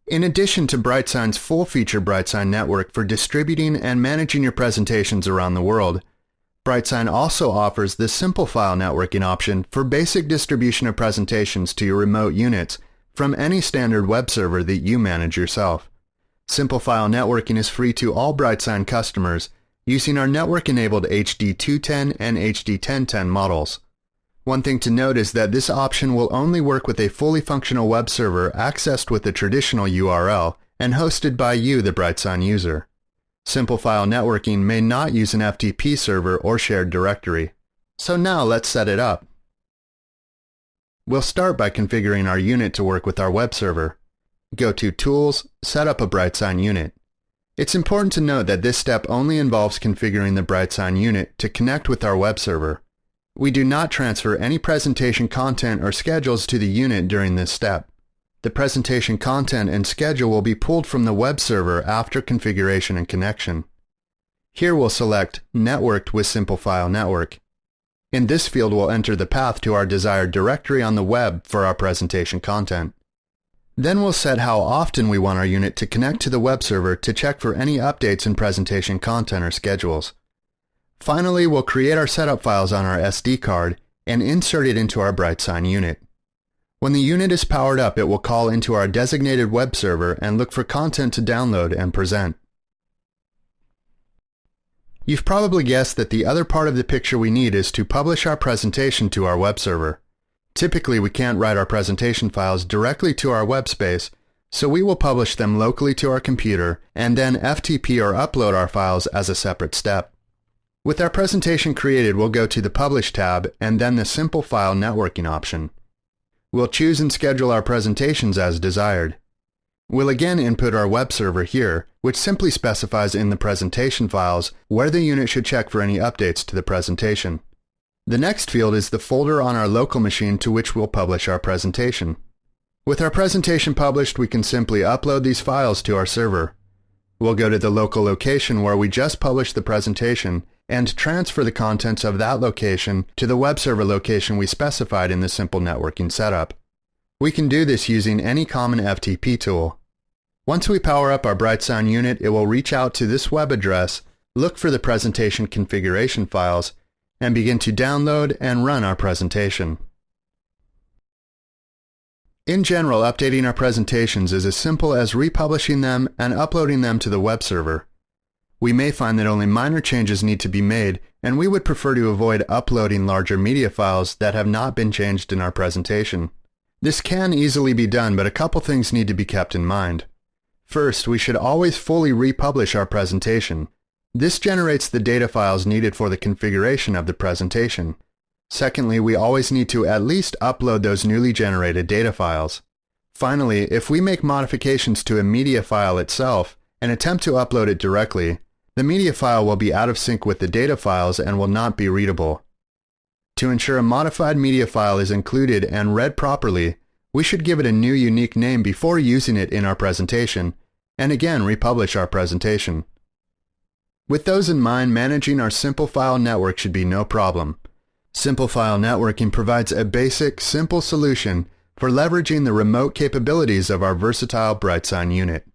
In addition to BrightSign's full-feature BrightSign network for distributing and managing your presentations around the world, BrightSign also offers the simple file networking option for basic distribution of presentations to your remote units from any standard web server that you manage yourself. Simple file networking is free to all BrightSign customers using our network-enabled HD 210 and HD 1010 models. One thing to note is that this option will only work with a fully functional web server accessed with a traditional URL and hosted by you, the BrightSign user. Simple file networking may not use an FTP server or shared directory. So now let's set it up. We'll start by configuring our unit to work with our web server. Go to Tools, Set up a BrightSign unit. It's important to note that this step only involves configuring the BrightSign unit to connect with our web server. We do not transfer any presentation content or schedules to the unit during this step. The presentation content and schedule will be pulled from the web server after configuration and connection. Here we'll select Networked with Simple File Network. In this field we'll enter the path to our desired directory on the web for our presentation content. Then we'll set how often we want our unit to connect to the web server to check for any updates in presentation content or schedules. Finally, we'll create our setup files on our SD card and insert it into our BrightSign unit. When the unit is powered up, it will call into our designated web server and look for content to download and present. You've probably guessed that the other part of the picture we need is to publish our presentation to our web server. Typically, we can't write our presentation files directly to our web space, so we will publish them locally to our computer and then FTP or upload our files as a separate step. With our presentation created, we'll go to the Publish tab and then the Simple File Networking option. We'll choose and schedule our presentations as desired. We'll again input our web server here, which simply specifies in the presentation files where the unit should check for any updates to the presentation. The next field is the folder on our local machine to which we'll publish our presentation. With our presentation published, we can simply upload these files to our server. We'll go to the local location where we just published the presentation and transfer the contents of that location to the web server location we specified in the simple networking setup. We can do this using any common FTP tool. Once we power up our BrightSign unit, it will reach out to this web address, look for the presentation configuration files, and begin to download and run our presentation. In general, updating our presentations is as simple as republishing them and uploading them to the web server. We may find that only minor changes need to be made, and we would prefer to avoid uploading larger media files that have not been changed in our presentation. This can easily be done, but a couple things need to be kept in mind. First, we should always fully republish our presentation. This generates the data files needed for the configuration of the presentation. Secondly, we always need to at least upload those newly generated data files. Finally, if we make modifications to a media file itself and attempt to upload it directly, the media file will be out of sync with the data files and will not be readable. To ensure a modified media file is included and read properly, we should give it a new unique name before using it in our presentation, and again republish our presentation. With those in mind, managing our simple file network should be no problem. Simple file networking provides a basic, simple solution for leveraging the remote capabilities of our versatile BrightSign unit.